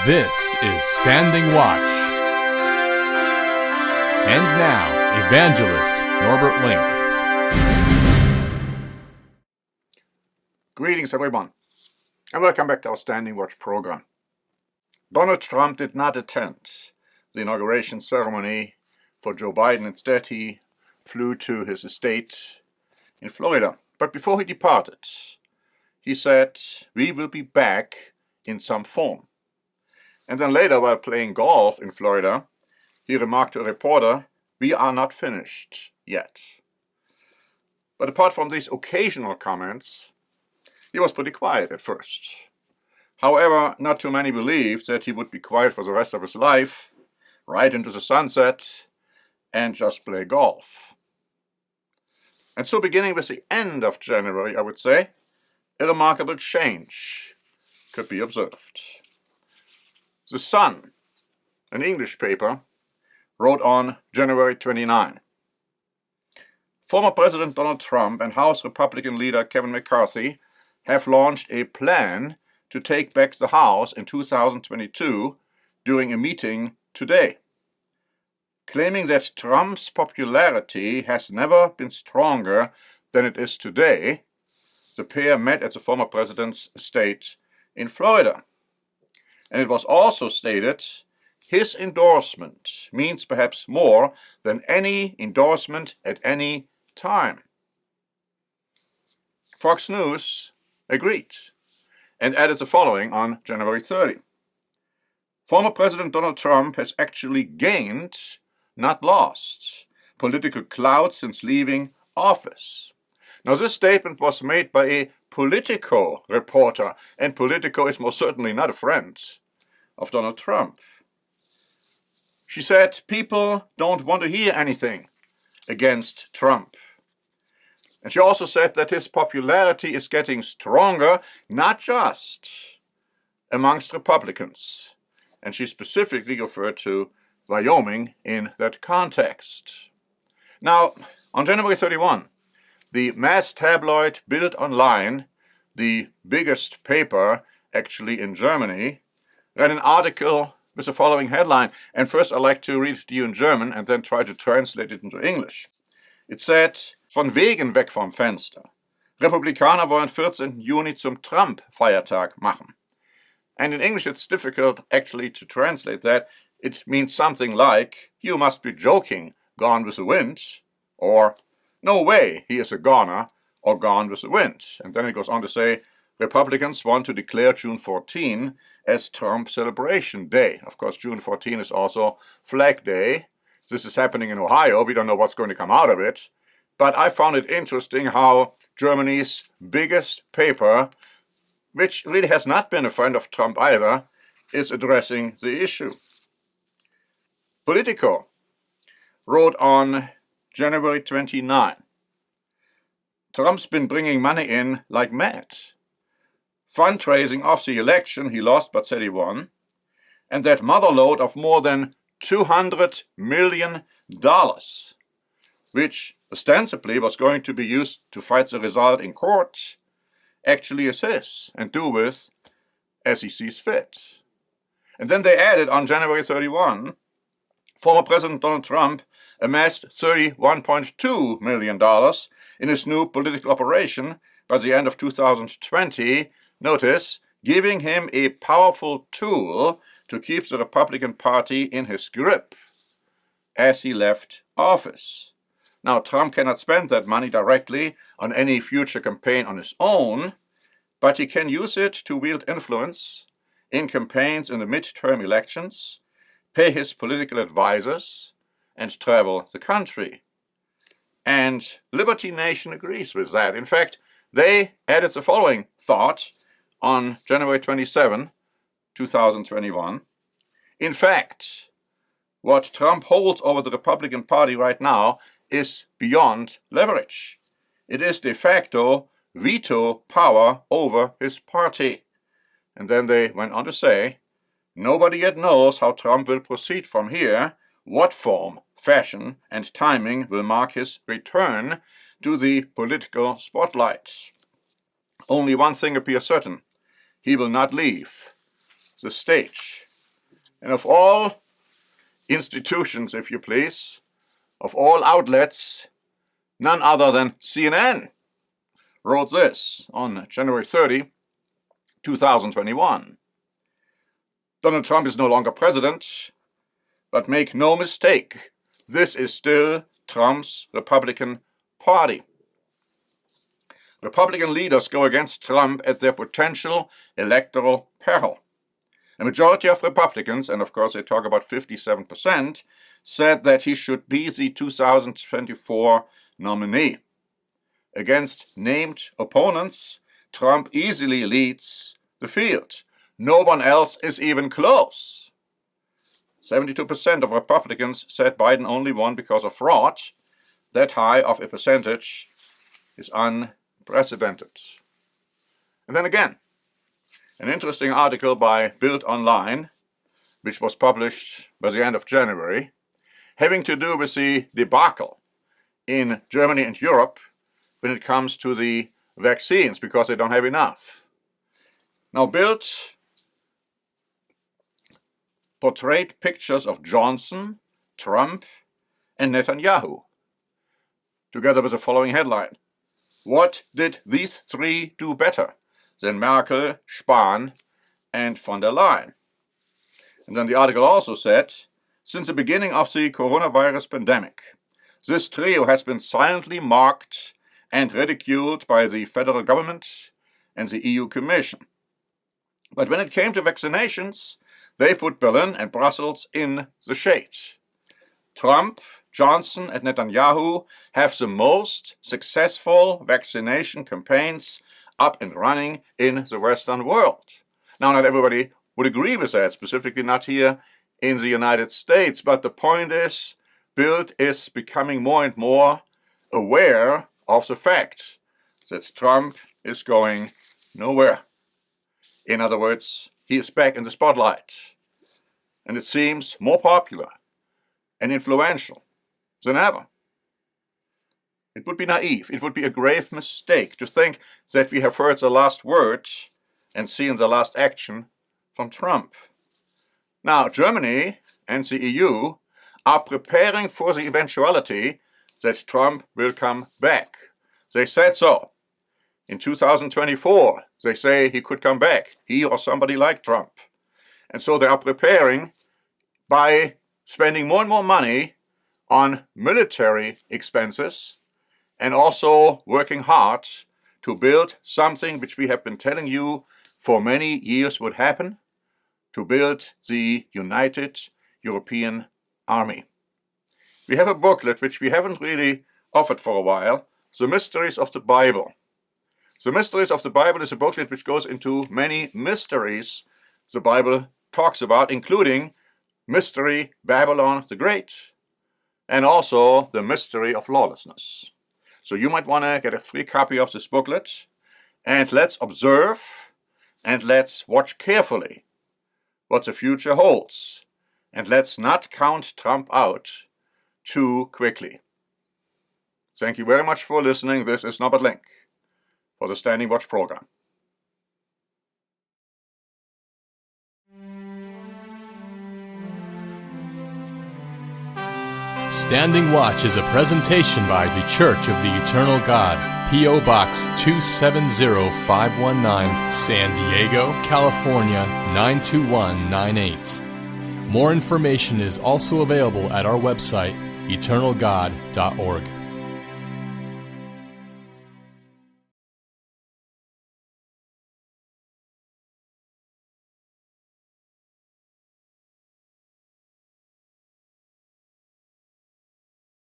This is Standing Watch. And now, Evangelist Norbert Link. Greetings, everyone, and welcome back to our Standing Watch program. Donald Trump did not attend the inauguration ceremony for Joe Biden. Instead, he flew to his estate in Florida. But before he departed, he said, "We will be back in some form." And then later, while playing golf in Florida, he remarked to a reporter, "We are not finished yet." But apart from these occasional comments, he was pretty quiet at first. However, not too many believed that he would be quiet for the rest of his life, right into the sunset, and just play golf. And so beginning with the end of January, I would say, a remarkable change could be observed. The Sun, an English paper, wrote on January 29. Former President Donald Trump and House Republican leader Kevin McCarthy have launched a plan to take back the House in 2022 during a meeting today. Claiming that Trump's popularity has never been stronger than it is today, the pair met at the former president's estate in Florida. And it was also stated, his endorsement means perhaps more than any endorsement at any time. Fox News agreed and added the following on January 30. Former President Donald Trump has actually gained, not lost, political clout since leaving office. Now, this statement was made by a Politico reporter, and Politico is most certainly not a friend of Donald Trump. She said, "People don't want to hear anything against Trump." And she also said that his popularity is getting stronger, not just amongst Republicans. And she specifically referred to Wyoming in that context. Now, on January 31, the mass tabloid Bild Online, the biggest paper actually in Germany, ran an article with the following headline. And first I'd like to read it to you in German and then try to translate it into English. It said, "Von wegen weg vom Fenster. Republikaner wollen 14. Juni zum Trump-Feiertag machen." And in English it's difficult actually to translate that. It means something like, "You must be joking, Gone with the Wind," or "No way, he is a goner," or "Gone with the Wind." And then it goes on to say, Republicans want to declare June 14 as Trump Celebration Day. Of course, June 14 is also Flag Day. This is happening in Ohio. We don't know what's going to come out of it. But I found it interesting how Germany's biggest paper, which really has not been a friend of Trump either, is addressing the issue. Politico wrote on January 29, "Trump's been bringing money in like mad. Fundraising off the election, he lost but said he won, and that motherlode of more than $200 million, which ostensibly was going to be used to fight the result in court, actually is his, and do with as he sees fit." And then they added on January 31, former President Donald Trump amassed $31.2 million in his new political operation by the end of 2020, notice, giving him a powerful tool to keep the Republican Party in his grip as he left office. Now, Trump cannot spend that money directly on any future campaign on his own, but he can use it to wield influence in campaigns in the midterm elections, pay his political advisors, and travel the country. And Liberty Nation agrees with that. In fact, they added the following thought on January 27, 2021. "In fact, what Trump holds over the Republican Party right now is beyond leverage. It is de facto veto power over his party." And then they went on to say, "Nobody yet knows how Trump will proceed from here, what form, fashion, and timing will mark his return to the political spotlight. Only one thing appears certain: he will not leave the stage." And of all institutions, if you please, of all outlets, none other than CNN wrote this on January 30, 2021. Donald Trump is no longer president, but make no mistake, this is still Trump's Republican Party. Republican leaders go against Trump at their potential electoral peril. A majority of Republicans, and of course they talk about 57%, said that he should be the 2024 nominee. Against named opponents, Trump easily leads the field. No one else is even close. 72% of Republicans said Biden only won because of fraud. That high of a percentage is unprecedented. And then again, an interesting article by Bild Online, which was published by the end of January, having to do with the debacle in Germany and Europe when it comes to the vaccines, because they don't have enough. Now, Bild portrayed pictures of Johnson, Trump, and Netanyahu, together with the following headline: What did these three do better than Merkel, Spahn, and von der Leyen? And then the article also said, since the beginning of the coronavirus pandemic, this trio has been silently mocked and ridiculed by the federal government and the EU Commission. But when it came to vaccinations, they put Berlin and Brussels in the shade. Trump, Johnson, and Netanyahu have the most successful vaccination campaigns up and running in the Western world. Now, not everybody would agree with that, specifically not here in the United States, but the point is, Bild is becoming more and more aware of the fact that Trump is going nowhere. In other words, he is back in the spotlight, and it seems more popular and influential than ever. It would be naive, it would be a grave mistake to think that we have heard the last word and seen the last action from Trump. Now, Germany and the EU are preparing for the eventuality that Trump will come back. They said so. In 2024, they say he could come back, he or somebody like Trump. And so they are preparing by spending more and more money on military expenses and also working hard to build something which we have been telling you for many years would happen, to build the United European Army. We have a booklet which we haven't really offered for a while, The Mysteries of the Bible. The Mysteries of the Bible is a booklet which goes into many mysteries the Bible talks about, including Mystery Babylon the Great, and also the mystery of lawlessness. So you might want to get a free copy of this booklet, and let's observe and let's watch carefully what the future holds, and let's not count Trump out too quickly. Thank you very much for listening. This is Norbert Link for the Standing Watch program. Standing Watch is a presentation by The Church of the Eternal God, P.O. Box 270519, San Diego, California 92198. More information is also available at our website, eternalgod.org.